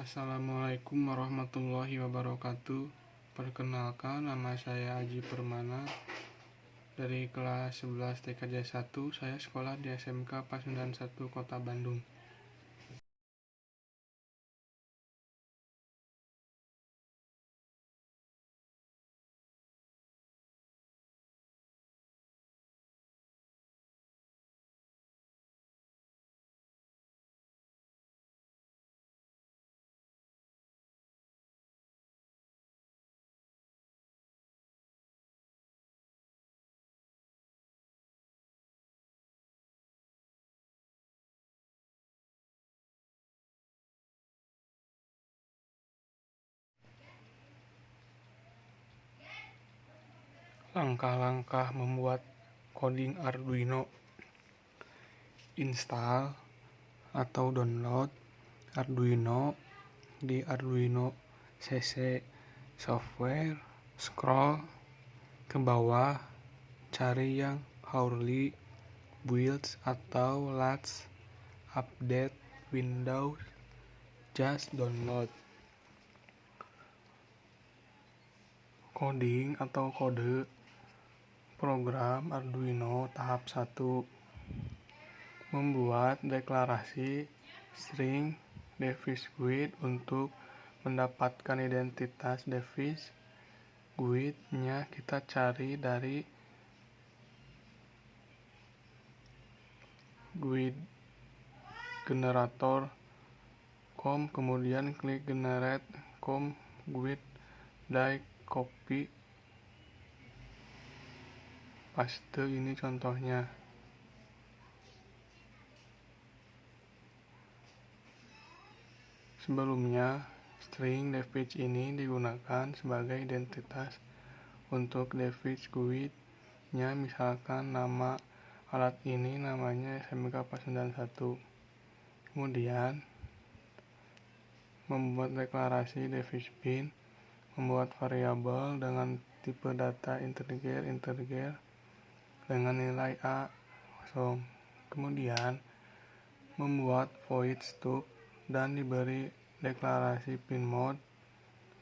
Assalamualaikum warahmatullahi wabarakatuh. Perkenalkan, nama saya Aji Permana dari kelas 11 TKJ 1. Saya sekolah di SMK Pasundan 1 Kota Bandung. Langkah-langkah membuat coding Arduino. Install atau download Arduino di Arduino CC software, scroll ke bawah, cari yang Hourly Builds atau Latest Update Windows, just download. Coding atau kode program Arduino tahap 1. Membuat deklarasi string device GUID untuk mendapatkan identitas device GUID-nya kita cari dari GUID generator com, kemudian klik generate com GUID, copy paste. Ini contohnya. Sebelumnya, string device ini digunakan sebagai identitas untuk device GUID-nya, misalkan nama alat ini namanya SMK Pasundan 1. Kemudian, membuat deklarasi device bin, membuat variabel dengan tipe data integer dengan nilai A kosong. Kemudian, membuat void stub dan diberi deklarasi pin mode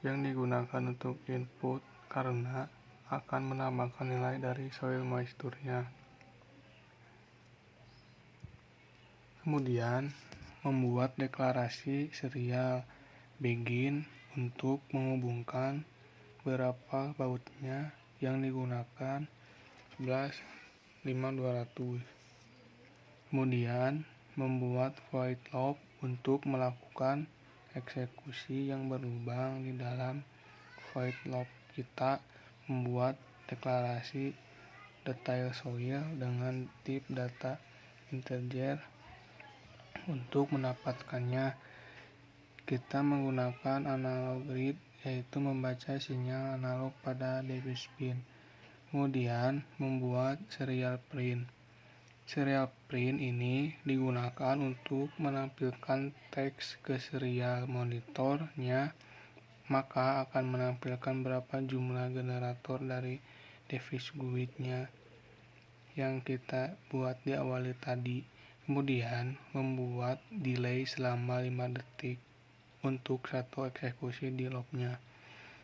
yang digunakan untuk input karena akan menambahkan nilai dari soil moisture-nya. Kemudian, membuat deklarasi serial begin untuk menghubungkan beberapa bautnya yang digunakan 11.5.200. Kemudian, membuat void loop untuk melakukan eksekusi yang berlubang. Di dalam void loop kita membuat deklarasi detail soil dengan tip data integer. Untuk mendapatkannya, kita menggunakan analog read, yaitu membaca sinyal analog pada device pin. Kemudian, membuat serial print. Serial print ini digunakan untuk menampilkan teks ke serial monitornya, maka akan menampilkan berapa jumlah generator dari device GUID-nya yang kita buat di awal tadi. Kemudian, membuat delay selama 5 detik untuk satu eksekusi di loopnya.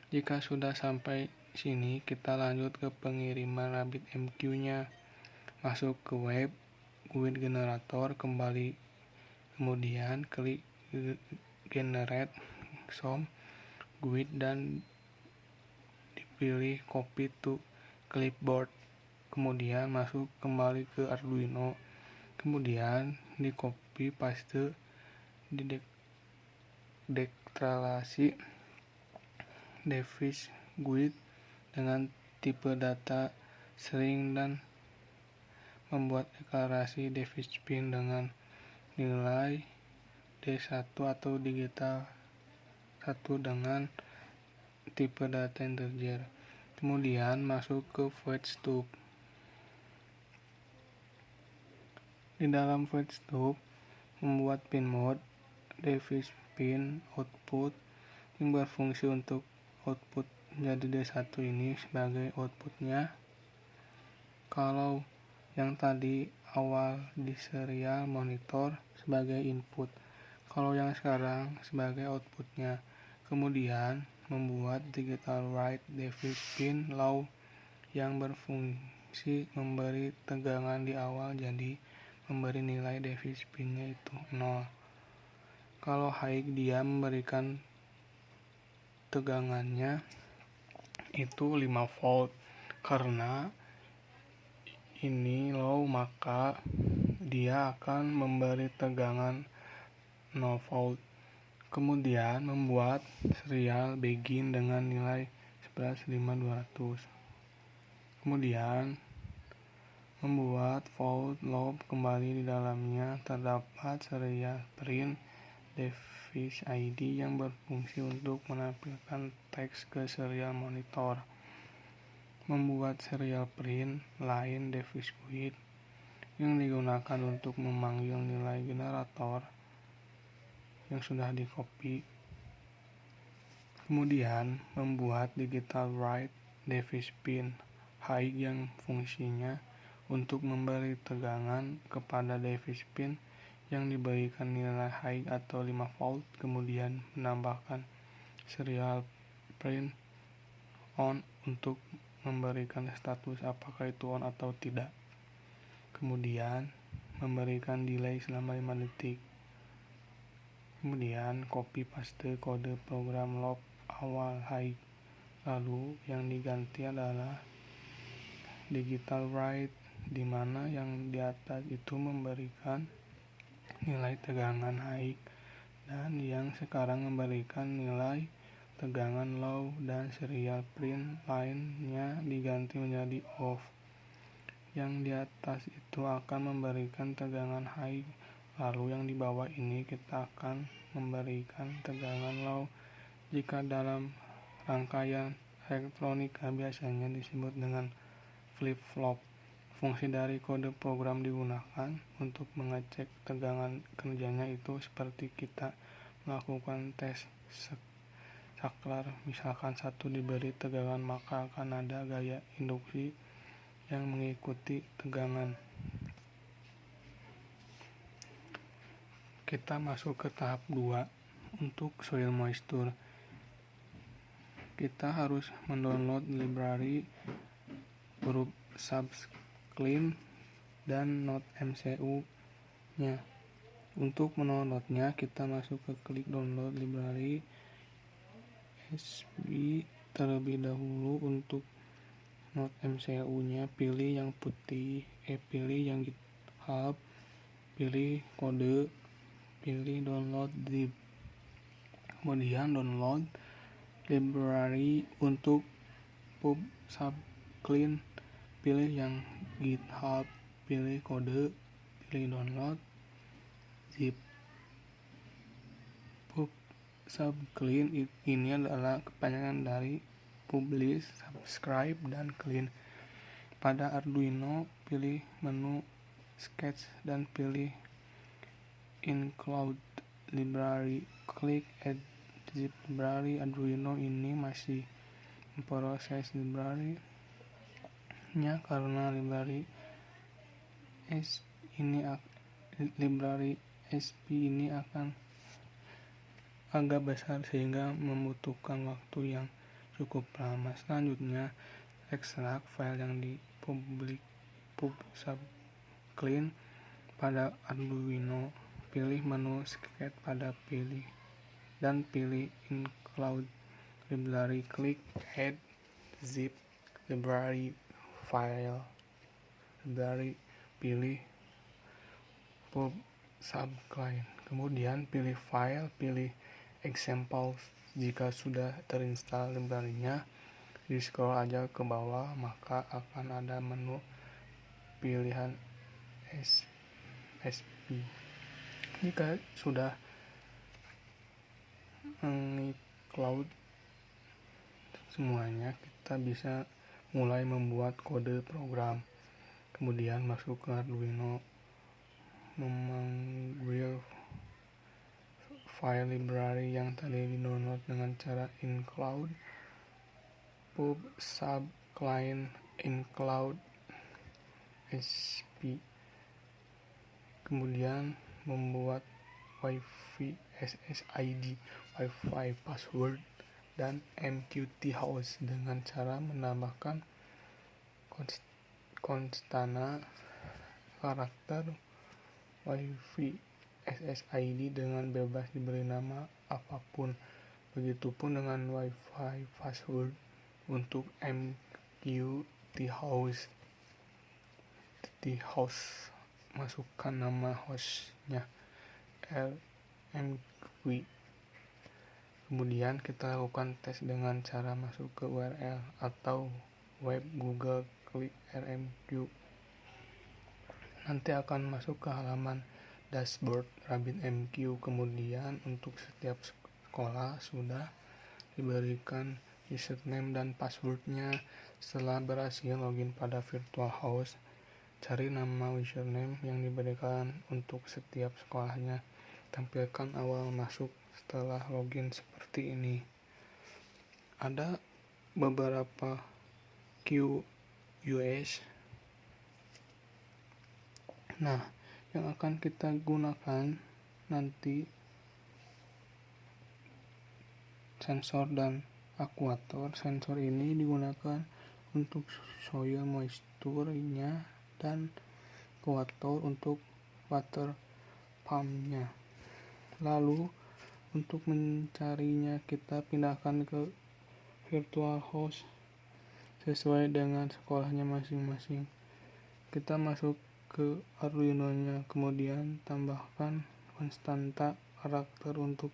Jika sudah sampai sini, kita lanjut ke pengiriman RabbitMQ-nya. Masuk ke web GUID generator, kembali, kemudian klik generate com GUID dan dipilih copy to clipboard. Kemudian masuk kembali ke Arduino, kemudian di copy paste di deklarasi device GUID dengan tipe data string dan membuat deklarasi device pin dengan nilai D1 atau digital 1 dengan tipe data integer. Kemudian masuk ke void stub. Di dalam void stub, membuat pin mode device pin output yang berfungsi untuk output jadi D1 ini sebagai outputnya. Kalau yang tadi awal di serial monitor sebagai input. kalau yang sekarang sebagai outputnya. Kemudian membuat digital write device pin low yang berfungsi memberi tegangan di awal, jadi memberi nilai device pinnya itu 0. Kalau high dia memberikan tegangannya itu 5 volt. Karena ini low maka dia akan memberi tegangan 0 volt. Kemudian membuat serial begin dengan nilai 11.5.200. Kemudian membuat volt loop kembali. Di dalamnya terdapat serial print device ID yang berfungsi untuk menampilkan teks ke serial monitor. Membuat serial print line device quit yang digunakan untuk memanggil nilai generator yang sudah di-copy. Kemudian membuat digital write device pin high yang fungsinya untuk memberi tegangan kepada device pin yang diberikan nilai high atau 5 volt. Kemudian menambahkan serial print on untuk memberikan status apakah itu on atau tidak. Kemudian memberikan delay selama 5 detik. Kemudian copy paste kode program loop awal high. Lalu yang diganti adalah digital write, di mana yang di atas itu memberikan nilai tegangan high dan yang sekarang memberikan nilai tegangan low, dan serial print line-nya diganti menjadi off. Yang di atas itu akan memberikan tegangan high, lalu yang di bawah ini kita akan memberikan tegangan low. Jika dalam rangkaian elektronika biasanya disebut dengan flip-flop. Fungsi dari kode program digunakan untuk mengecek tegangan kerjanya itu seperti kita melakukan tes saklar. Misalkan 1 diberi tegangan, maka akan ada gaya induksi yang mengikuti tegangan. Kita masuk ke tahap 2 untuk soil moisture. Kita harus mendownload library huruf subclean dan node.mcu nya. Untuk mendownloadnya kita masuk ke klik download library SB terlebih dahulu. Untuk node.mcu nya pilih yang putih, pilih yang GitHub, pilih kode, pilih download zip. Kemudian download library. Untuk pub subclean pilih yang GitHub, pilih kode, pilih download zip. Pub subclean ini adalah kepanjangan dari publish, subscribe, dan clean. Pada Arduino pilih menu sketch dan pilih include library. Klik add zip library. Arduino ini masih memproses library nya karena library SP ini akan agak besar sehingga membutuhkan waktu yang cukup lama. Selanjutnya ekstrak file yang di pub subclean. Pada Arduino pilih menu sketch pada pilih include library. Klik add zip library file library, pilih pub subclean. Kemudian pilih file, pilih examples. Jika sudah terinstall library-nya, di scroll aja ke bawah, maka akan ada menu pilihan SP. Jika sudah include semuanya, kita bisa mulai membuat kode program. Kemudian masuk ke Arduino, memanggil file library yang tadi di-download dengan cara include pub subclean include SP. Kemudian membuat Wi-Fi SSID, Wi-Fi password, dan MQTT host dengan cara menambahkan konstanta karakter Wi-Fi SSID dengan bebas diberi nama apapun. Begitupun dengan Wi-Fi password. Untuk MQTT host, masukkan nama hostnya RMQ. Kemudian kita lakukan tes dengan cara masuk ke URL atau web Google, klik RMQ. Nanti akan masuk ke halaman dashboard RabbitMQ. Kemudian untuk setiap sekolah sudah diberikan username dan passwordnya. Setelah berhasil login pada virtual host, cari nama username yang diberikan untuk setiap sekolahnya. Tampilkan awal masuk setelah login seperti ini. Ada beberapa QoS. Nah, yang akan kita gunakan nanti sensor dan akuator. Sensor ini digunakan untuk soil moisture-nya dan akuator untuk water pump-nya. Lalu untuk mencarinya kita pindahkan ke virtual host sesuai dengan sekolahnya masing-masing. Kita masuk ke Arduino-nya, kemudian tambahkan konstanta karakter untuk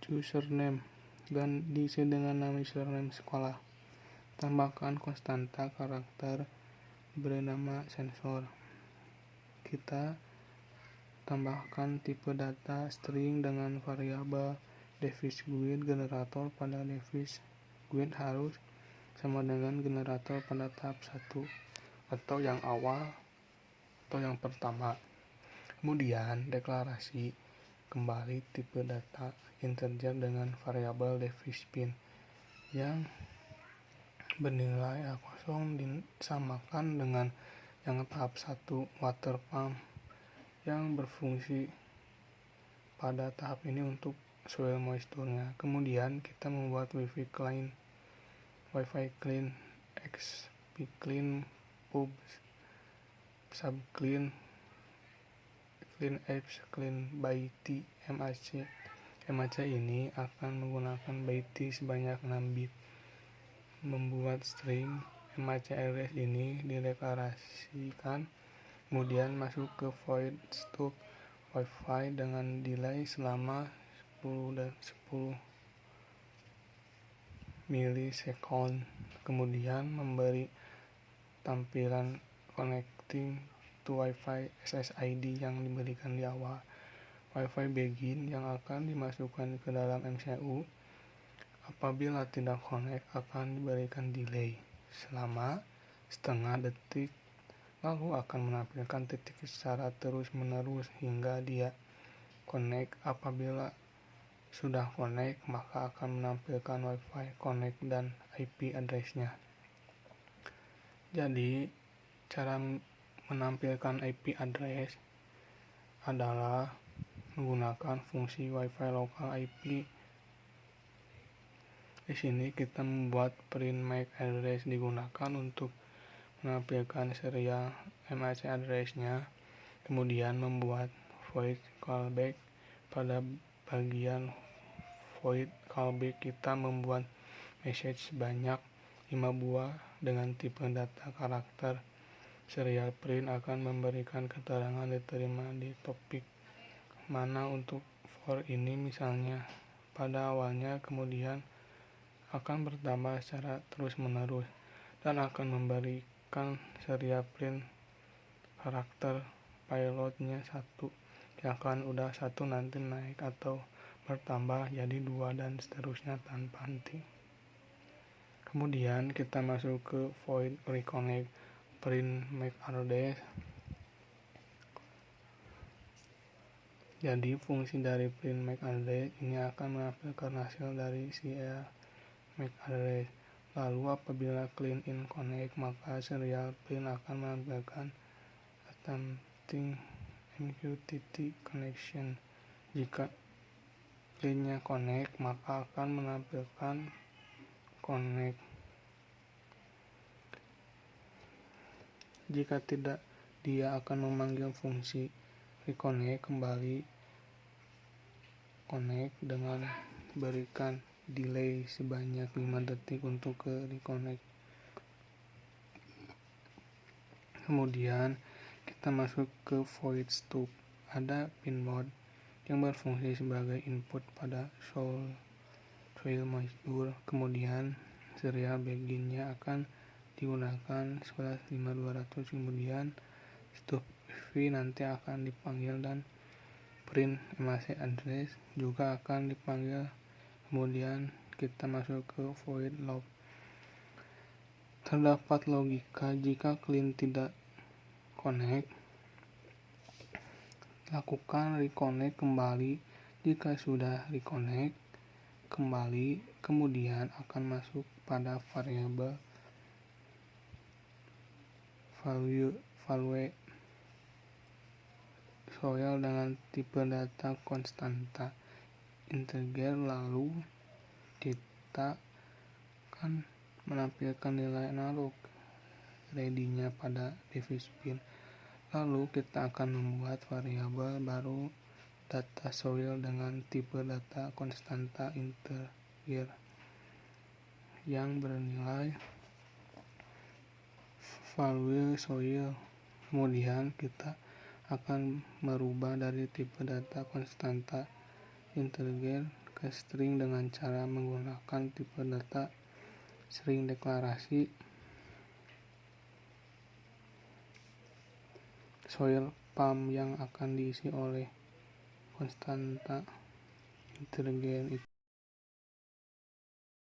username dan diisi dengan nama username sekolah. Tambahkan konstanta karakter beri nama sensor. Kita tambahkan tipe data string dengan variabel device guide. Generator pada device guide harus sama dengan generator pada tahap 1 atau yang awal atau yang pertama. Kemudian deklarasi kembali tipe data integer dengan variabel device pin yang bernilai A0 disamakan dengan yang tahap 1 water pump yang berfungsi pada tahap ini untuk soil moisture-nya. Kemudian kita membuat Wi-Fi clean, xp-clean, pub subclean, clean apps, clean byte, MAC ini akan menggunakan byte sebanyak 6 bit. Membuat string MAC address ini dideklarasikan. Kemudian masuk ke void stop Wi-Fi dengan delay selama 10 milisekund. Kemudian memberi tampilan connecting to Wi-Fi SSID yang diberikan di awal. Wi-Fi begin yang akan dimasukkan ke dalam MCU. Apabila tidak connect akan diberikan delay selama setengah detik, lalu akan menampilkan titik secara terus-menerus hingga dia connect. Apabila sudah connect, maka akan menampilkan Wi-Fi connect dan IP address-nya. Jadi, cara menampilkan IP address adalah menggunakan fungsi Wi-Fi local IP. Di sini kita membuat print MAC address digunakan untuk menampilkan serial MAC address-nya. Kemudian membuat void callback. Pada bagian void callback kita membuat message sebanyak 5 buah dengan tipe data karakter. Serial print akan memberikan keterangan diterima di topik mana untuk for ini misalnya pada awalnya, kemudian akan bertambah secara terus-menerus dan akan memberikan serial print karakter pilotnya 1. Misalkan udah 1 nanti naik atau bertambah jadi 2 dan seterusnya tanpa henti. Kemudian kita masuk ke void reconnect print MAC address. Jadi fungsi dari print MAC address ini akan menampilkan hasil dari serial MAC address. Lalu apabila clean in connect, maka serial print akan menampilkan attempting MQTT connection. Jika clean-nya connect, maka akan menampilkan connect. Jika tidak, dia akan memanggil fungsi reconnect kembali connect dengan berikan delay sebanyak 5 detik untuk ke reconnect. Kemudian kita masuk ke void stub. Ada pin mode yang berfungsi sebagai input pada soil moisture. Kemudian serial begin-nya akan digunakan 11.5.200. Kemudian stub v nanti akan dipanggil dan print MAC address juga akan dipanggil. Kemudian kita masuk ke void log. Terdapat logika jika clean tidak connect, lakukan reconnect kembali. Jika sudah reconnect kembali, kemudian akan masuk pada variabel value soil dengan tipe data konstanta integer, lalu kita akan menampilkan nilai analog ready-nya pada device bin. Lalu kita akan membuat variabel baru data soil dengan tipe data konstanta integer yang bernilai value soil. Kemudian kita akan merubah dari tipe data konstanta integer ke string dengan cara menggunakan tipe data string deklarasi soil pam yang akan diisi oleh konstanta integer itu.